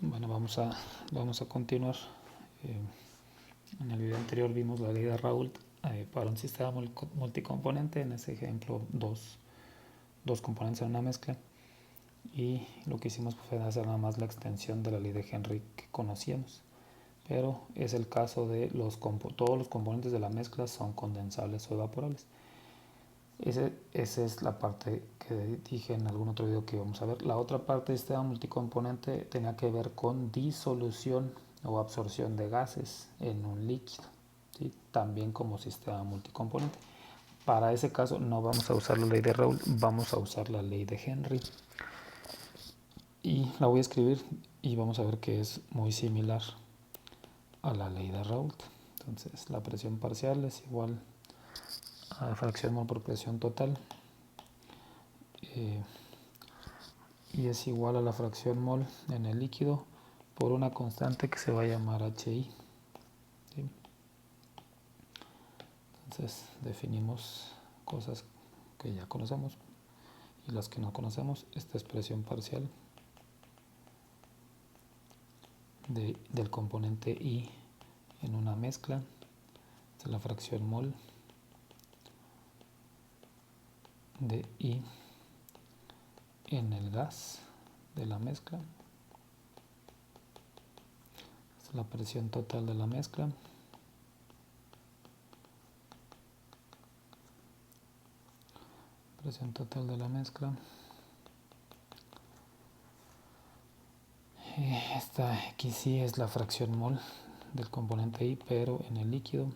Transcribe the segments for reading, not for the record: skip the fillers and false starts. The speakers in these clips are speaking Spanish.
Bueno, vamos a continuar. Eh, en el video anterior vimos la ley de Raoult para un sistema multicomponente, en ese ejemplo dos componentes en una mezcla, y lo que hicimos fue hacer nada más la extensión de la ley de Henry que conocíamos, pero es el caso de todos los componentes de la mezcla son condensables o evaporables. Esa es la parte que dije en algún otro video que vamos a ver. La otra parte de este multicomponente tenía que ver con disolución o absorción de gases en un líquido, ¿sí? También como sistema multicomponente. Para ese caso no vamos a usar la ley de Raoult, vamos a usar la ley de Henry. Y la voy a escribir y vamos a ver que es muy similar a la ley de Raoult. Entonces la presión parcial es igual a fracción mol por presión total. Y es igual a la fracción mol en el líquido por una constante que se va a llamar HI. ¿Sí? Entonces definimos cosas que ya conocemos y las que no conocemos. Esta expresión parcial del componente I en una mezcla es la fracción mol de I en el gas de la mezcla. Es la presión total de la mezcla. Presión total de la mezcla. Esta aquí sí es la fracción mol del componente I, pero en el líquido.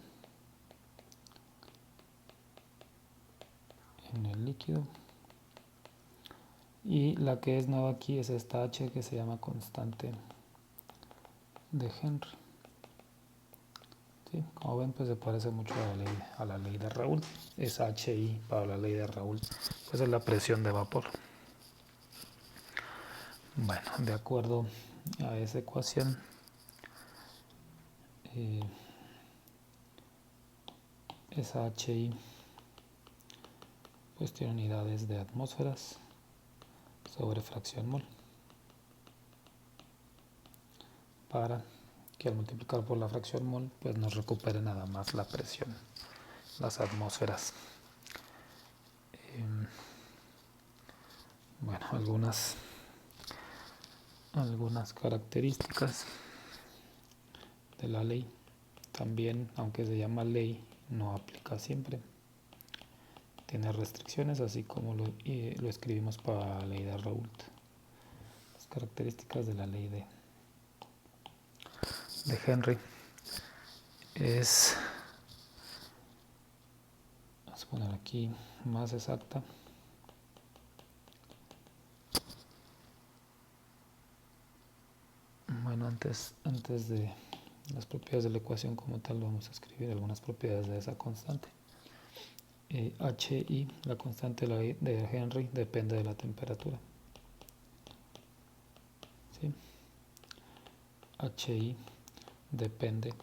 Y la que es nueva aquí es esta H que se llama constante de Henry. ¿Sí? Como ven, pues se parece mucho a la ley de Raoult. Es HI para la ley de Raoult, pues es la presión de vapor. Bueno, de acuerdo a esa ecuación, esa HI pues tiene unidades de atmósferas sobre fracción mol, para que al multiplicar por la fracción mol pues nos recupere nada más la presión, las atmósferas. Bueno, algunas características de la ley. También, aunque se llama ley, no aplica siempre. Tiene restricciones, así como lo escribimos para la ley de Raoult. Las características de la ley de Henry es, vamos a poner aquí, más exacta. Bueno, antes de las propiedades de la ecuación como tal, vamos a escribir algunas propiedades de esa constante. HI, la constante de Henry, depende de la temperatura. ¿Sí? HI depende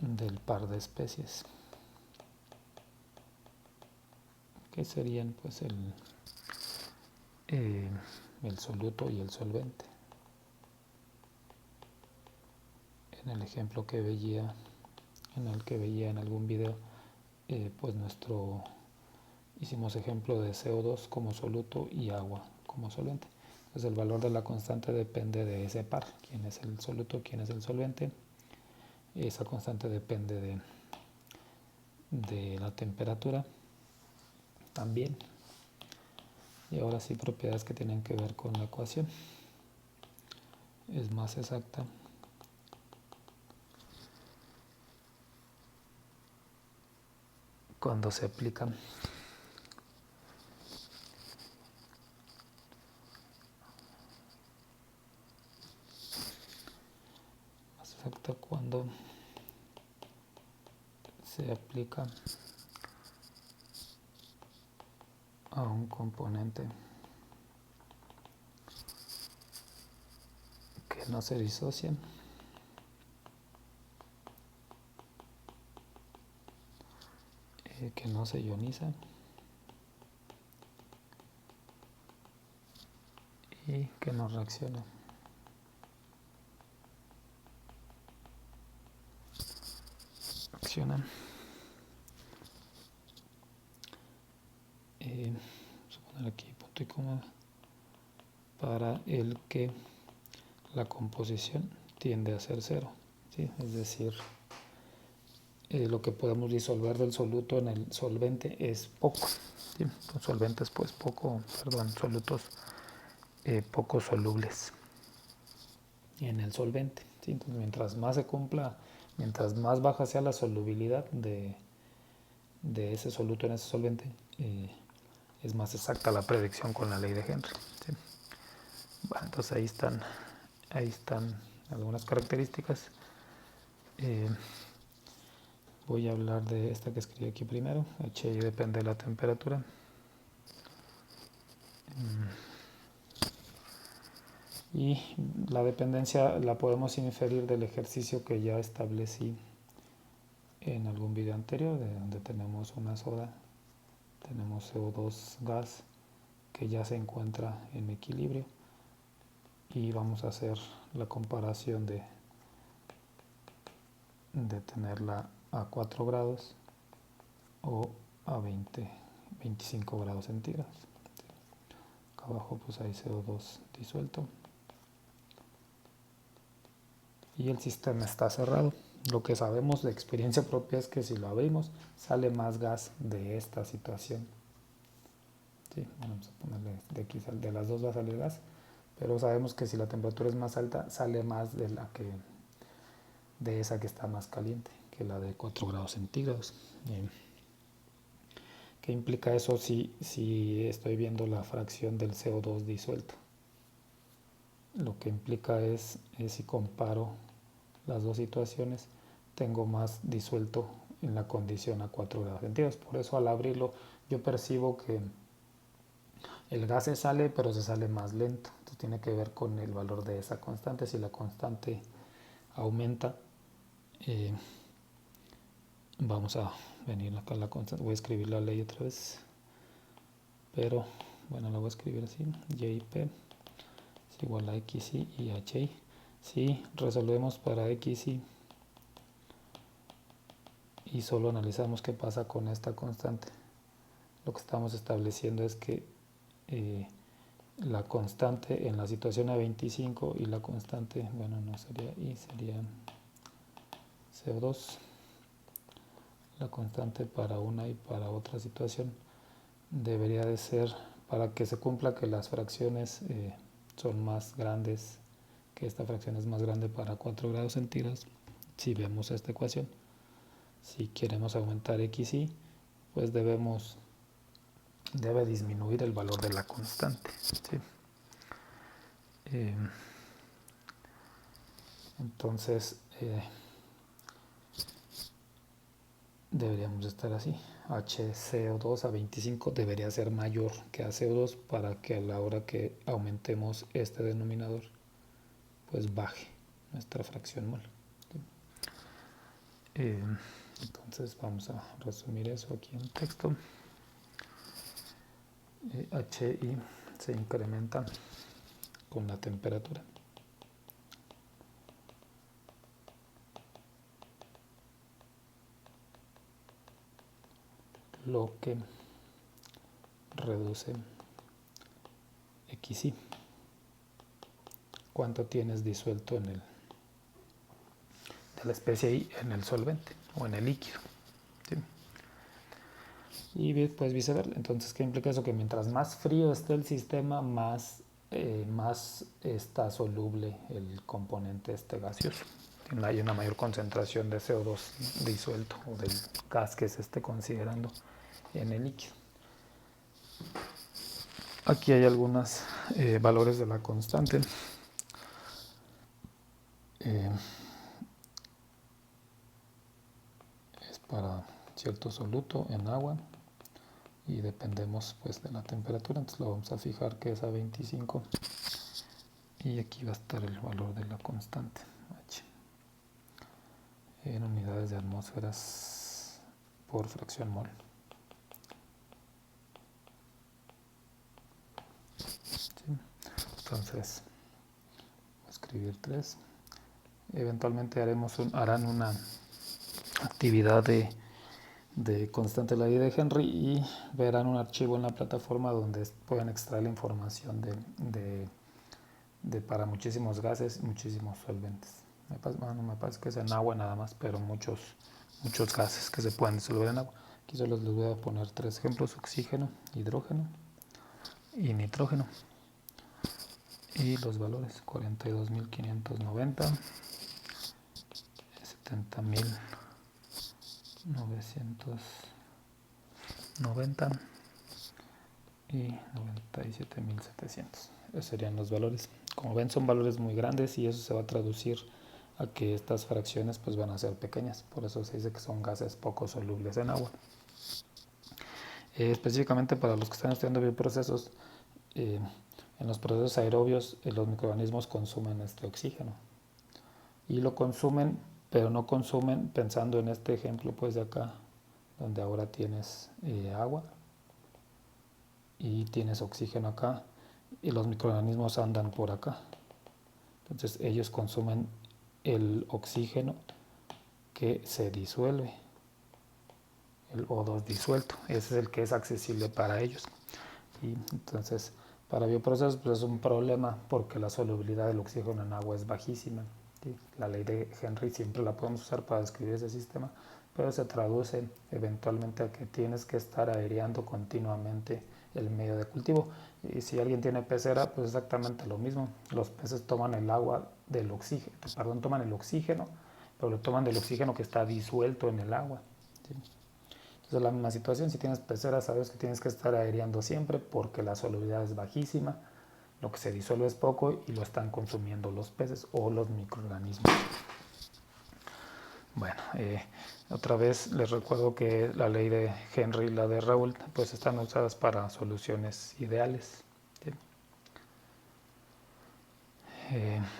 del par de especies, que serían pues el soluto y el solvente. En el ejemplo que veía en algún video, pues hicimos ejemplo de CO2 como soluto y agua como solvente. Entonces el valor de la constante depende de ese par, quién es el soluto, quién es el solvente. Esa constante depende de la temperatura también. Y ahora sí, propiedades que tienen que ver con la ecuación. Es más exacta cuando se aplican cuando se aplica a un componente que no se disocia que no se ioniza y que nos reaccione. Vamos a poner aquí punto y coma para el que la composición tiende a ser cero, ¿sí? Es decir, lo que podemos disolver del soluto en el solvente es poco, ¿sí? Los solventes pues solutos poco solubles en el solvente, ¿sí? Entonces mientras más se cumpla, mientras más baja sea la solubilidad de ese soluto en ese solvente, es más exacta la predicción con la ley de Henry, ¿sí? Bueno, entonces ahí están algunas características. Voy a hablar de esta que escribí aquí primero. HI depende de la temperatura. Y la dependencia la podemos inferir del ejercicio que ya establecí en algún video anterior, de donde tenemos una soda, tenemos CO2 gas que ya se encuentra en equilibrio, y vamos a hacer la comparación de tenerla a 4 grados o a 25 grados centígrados. Acá abajo pues hay CO2 disuelto y el sistema está cerrado. Lo que sabemos de experiencia propia es que si lo abrimos sale más gas de esta situación. Sí, vamos a ponerle de aquí, de las dos va a salir gas, pero sabemos que si la temperatura es más alta sale más de esa que está más caliente, que la de 4 grados centígrados. ¿Qué implica eso si estoy viendo la fracción del CO2 disuelto? Lo que implica es si comparo las dos situaciones, tengo más disuelto en la condición a 4 grados centígrados. Por eso al abrirlo yo percibo que el gas se sale, pero se sale más lento. Esto tiene que ver con el valor de esa constante. Si la constante aumenta, vamos a venir acá a la constante. Voy a escribir la ley otra vez, pero bueno, la voy a escribir así: YP es igual a XI y HI. Si resolvemos para XI y solo analizamos qué pasa con esta constante, lo que estamos estableciendo es que la constante en la situación a 25 y la constante, bueno, no sería I, sería CO2, la constante para una y para otra situación debería de ser, para que se cumpla que las fracciones son más grandes, que esta fracción es más grande para 4 grados centígrados. Si vemos esta ecuación, si queremos aumentar XY, pues debe disminuir el valor de la constante, ¿sí? Entonces deberíamos estar así: HCO2 a 25 debería ser mayor que a CO2 para que a la hora que aumentemos este denominador pues baje nuestra fracción mol. Entonces vamos a resumir eso aquí en texto. HI se incrementa con la temperatura. Lo que reduce XI. ¿Cuánto tienes disuelto de la especie I en el solvente o en el líquido? ¿Sí? Y pues viceversa. Entonces, ¿qué implica eso? Que mientras más frío esté el sistema, más está soluble el componente gaseoso. Hay una mayor concentración de CO2 disuelto o del gas que se esté considerando en el líquido. Aquí hay algunos valores de la constante. Es para cierto soluto en agua y dependemos pues de la temperatura, entonces lo vamos a fijar que es a 25 y aquí va a estar el valor de la constante H en unidades de atmósferas por fracción mol. ¿Sí? Entonces voy a escribir 3. Eventualmente harán una actividad de constante la ley de Henry y verán un archivo en la plataforma donde pueden extraer la información para muchísimos gases y muchísimos solventes. No me parece que es en agua nada más, pero muchos gases que se pueden disolver en agua. Aquí solo les voy a poner 3 ejemplos: oxígeno, hidrógeno y nitrógeno. Y los valores: 42.590, 70.990 y 97.700. Esos serían los valores. Como ven, son valores muy grandes y eso se va a traducir a que estas fracciones pues van a ser pequeñas. Por eso se dice que son gases poco solubles en agua. Específicamente para los que están estudiando bioprocesos, en los procesos aerobios los microorganismos consumen este oxígeno y lo consumen, pero no consumen pensando en este ejemplo pues de acá, donde ahora tienes agua y tienes oxígeno acá y los microorganismos andan por acá. Entonces ellos consumen el oxígeno que se disuelve, el O2 disuelto. Ese es el que es accesible para ellos. Y entonces para bioprocesos pues es un problema porque la solubilidad del oxígeno en agua es bajísima. ¿Sí? La ley de Henry siempre la podemos usar para describir ese sistema, pero se traduce eventualmente a que tienes que estar aireando continuamente el medio de cultivo. Y si alguien tiene pecera, pues exactamente lo mismo. Los peces toman el agua del oxígeno, toman el oxígeno, pero lo toman del oxígeno que está disuelto en el agua. ¿Sí? Entonces es la misma situación. Si tienes pecera, sabes que tienes que estar aireando siempre porque la solubilidad es bajísima, lo que se disuelve es poco y lo están consumiendo los peces o los microorganismos. Bueno, otra vez les recuerdo que la ley de Henry y la de Raoult pues están usadas para soluciones ideales. ¿Sí?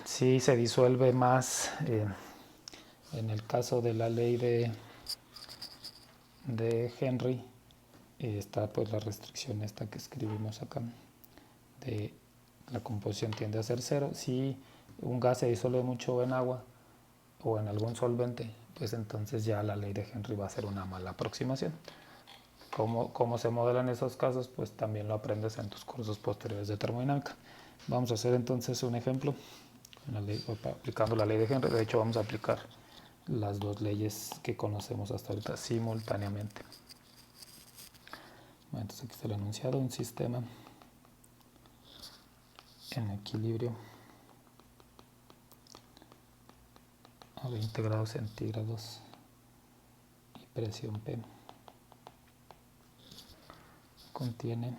Sí se disuelve más en el caso de la ley de Henry, está pues la restricción esta que escribimos acá, de la composición tiende a ser 0. Si un gas se disuelve mucho en agua o en algún solvente, pues entonces ya la ley de Henry va a ser una mala aproximación. ¿Cómo se modelan esos casos? Pues también lo aprendes en tus cursos posteriores de termodinámica. Vamos a hacer entonces un ejemplo aplicando la ley de Henry. De hecho, vamos a aplicar las dos leyes que conocemos hasta ahorita simultáneamente. Bueno, entonces aquí está el enunciado: un sistema en equilibrio a 20 grados centígrados y presión P contiene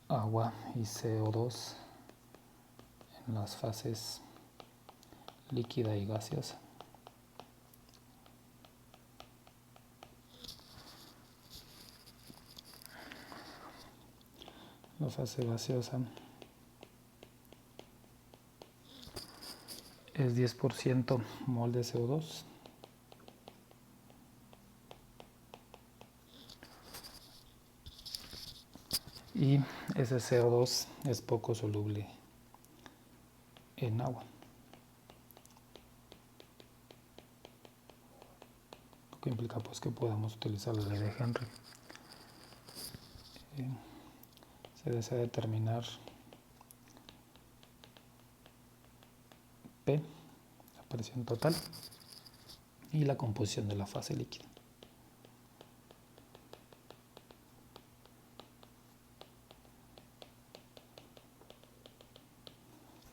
agua y CO2 en las fases líquida y gaseosa. La fase gaseosa es 10% mol de CO2 y ese CO2 es poco soluble en agua, lo que implica pues que podamos utilizar la ley de Henry. Se desea determinar P, la presión total, y la composición de la fase líquida.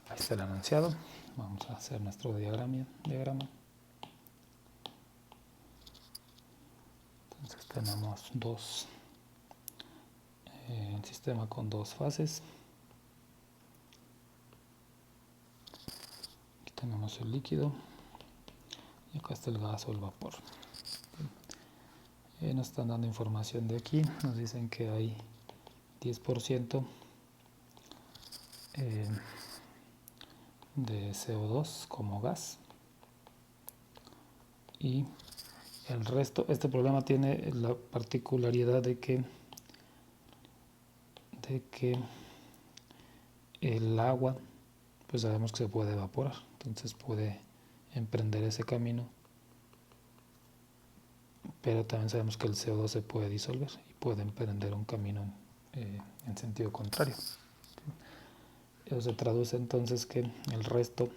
Ahí está el enunciado. Vamos a hacer nuestro diagrama. Entonces tenemos un sistema con dos fases. Aquí tenemos el líquido y acá está el gas o el vapor. Nos están dando información de aquí. Nos dicen que hay 10% de CO2 como gas y El resto, este problema tiene la particularidad de que el agua, pues sabemos que se puede evaporar, entonces puede emprender ese camino, pero también sabemos que el CO2 se puede disolver y puede emprender un camino en sentido contrario. Eso se traduce entonces que el resto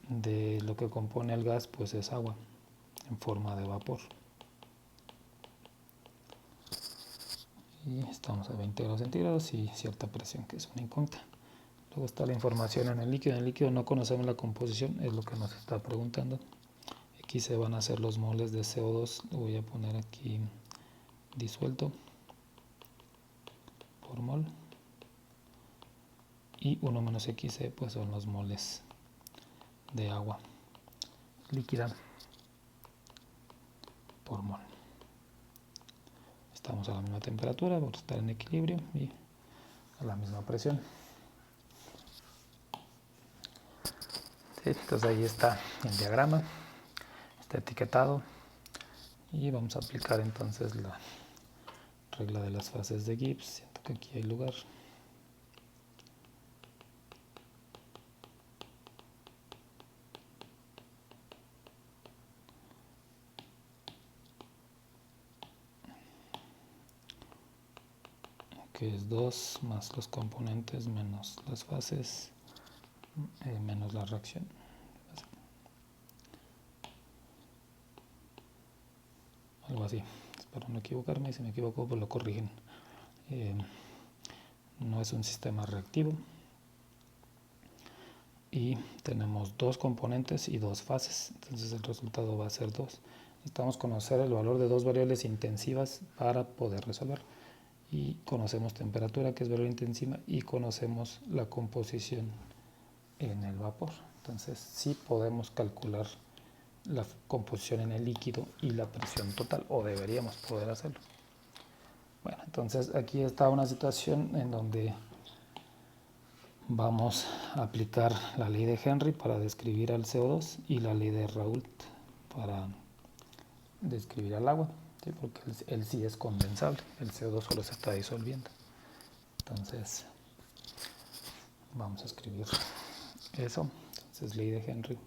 de lo que compone el gas pues es agua en forma de vapor. Y estamos a 20 grados centígrados y cierta presión, que es una incógnita. Luego está la información en el líquido. En el líquido no conocemos la composición, es lo que nos está preguntando. Aquí se van a hacer los moles de CO2. Lo voy a poner aquí disuelto por mol. Y 1 menos XC pues son los moles de agua líquida por mol. Estamos a la misma temperatura, vamos a estar en equilibrio y a la misma presión. Sí, entonces ahí está el diagrama, está etiquetado y vamos a aplicar entonces la regla de las fases de Gibbs. Siento que aquí hay lugar. Que es 2 más los componentes menos las fases menos la reacción. Algo así. Espero no equivocarme. Si me equivoco, pues lo corrigen. No es un sistema reactivo. Y tenemos 2 componentes y 2 fases. Entonces el resultado va a ser 2. Necesitamos conocer el valor de 2 variables intensivas para poder resolver. Y conocemos temperatura, que es valor intensiva, y conocemos la composición en el vapor. Entonces sí podemos calcular la composición en el líquido y la presión total, o deberíamos poder hacerlo. Bueno, entonces aquí está una situación en donde vamos a aplicar la ley de Henry para describir al CO2 y la ley de Raoult para describir al agua, ¿sí? Porque él sí es condensable, el CO2 solo se está disolviendo. Entonces vamos a escribir eso. Entonces ley de Henry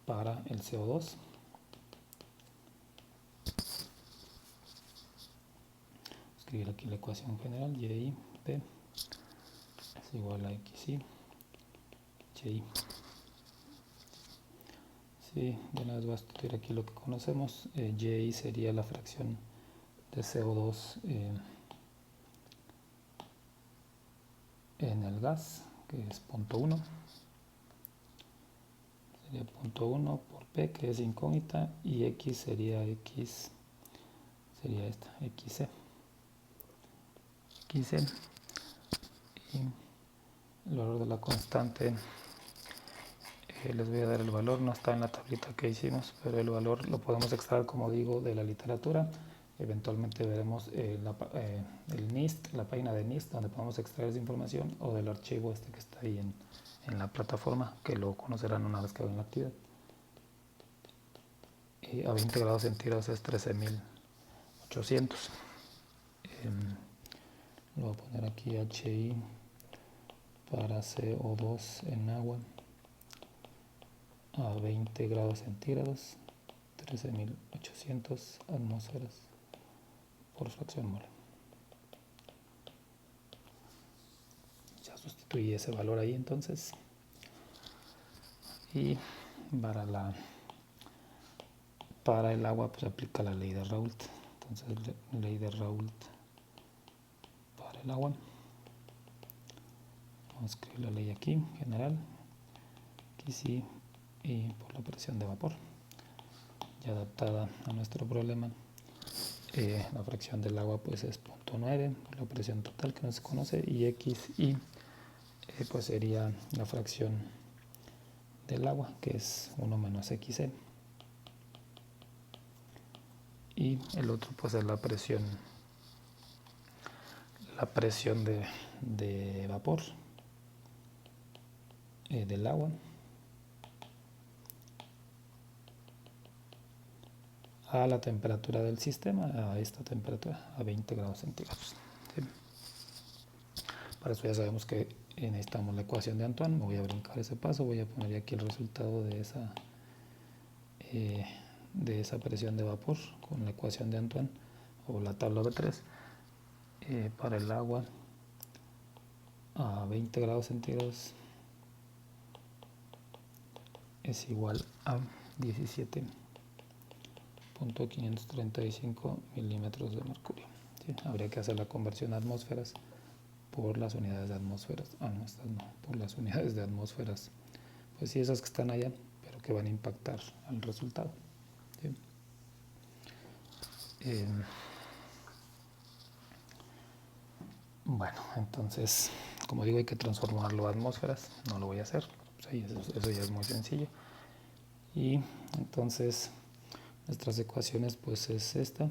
para el CO2. Escribir aquí la ecuación general, y p es igual a xi y. Sí, de una vez voy a estudiar aquí lo que conocemos. Y sería la fracción de CO2 en el gas, que es 0.1. Sería 0.1 por P, que es incógnita, y X sería esta, XC. Y el valor de la constante, les voy a dar el valor, no está en la tablita que hicimos, pero el valor lo podemos extraer, como digo, de la literatura. Eventualmente veremos el NIST, la página de NIST, donde podemos extraer esa información, o del archivo este que está ahí en la plataforma, que lo conocerán una vez que hagan la actividad. A 20 grados centígrados es 13.800. Lo voy a poner aquí HI para CO2 en agua a 20 grados centígrados, 13.800 atmósferas por fracción mol. Ya sustituí ese valor ahí entonces. Y para el agua pues aplica la ley de Raoult. Entonces ley de Raoult para el agua. Vamos a escribir la ley aquí, general. Aquí sí, y por la presión de vapor. Ya adaptada a nuestro problema. La fracción del agua pues es 0.9 por la presión total que no se conoce, y XI pues sería la fracción del agua, que es 1 menos XC, y el otro pues es la presión de vapor del agua, a la temperatura del sistema, a esta temperatura, a 20 grados centígrados. ¿Sí? Para eso ya sabemos que necesitamos la ecuación de Antoine. Me voy a brincar ese paso, voy a poner aquí el resultado de esa presión de vapor con la ecuación de Antoine o la tabla B3 para el agua a 20 grados centígrados es igual a 17.535 milímetros de mercurio. ¿Sí? Habría que hacer la conversión a atmósferas por las unidades de atmósferas. No, estas no, por las unidades de atmósferas. Pues sí, esas que están allá, pero que van a impactar al resultado. ¿Sí? Bueno, entonces, como digo, hay que transformarlo a atmósferas. No lo voy a hacer. Pues ahí eso ya es muy sencillo. Y entonces, nuestras ecuaciones pues es esta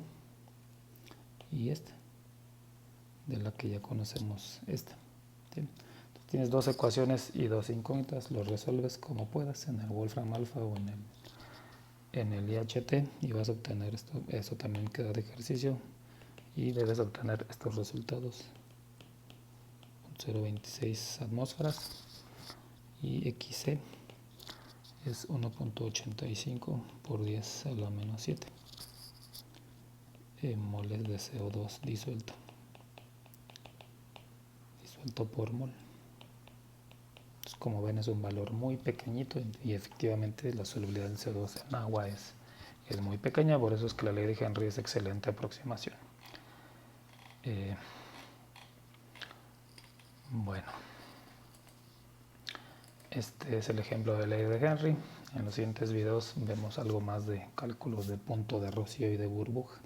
y esta, de la que ya conocemos esta. ¿Sí? Entonces, tienes dos ecuaciones y dos incógnitas, lo resuelves como puedas en el Wolfram Alpha o en el IHT y vas a obtener esto. Eso también queda de ejercicio y debes obtener estos resultados: 0.26 atmósferas y XC es 1.85 por 10 a la menos 7 moles de CO2 disuelto por mol. Entonces, como ven, es un valor muy pequeñito y efectivamente la solubilidad del CO2 en agua es muy pequeña, por eso es que la ley de Henry es excelente aproximación. Bueno, este es el ejemplo de ley de Henry. En los siguientes videos vemos algo más de cálculos de punto de rocío y de burbuja.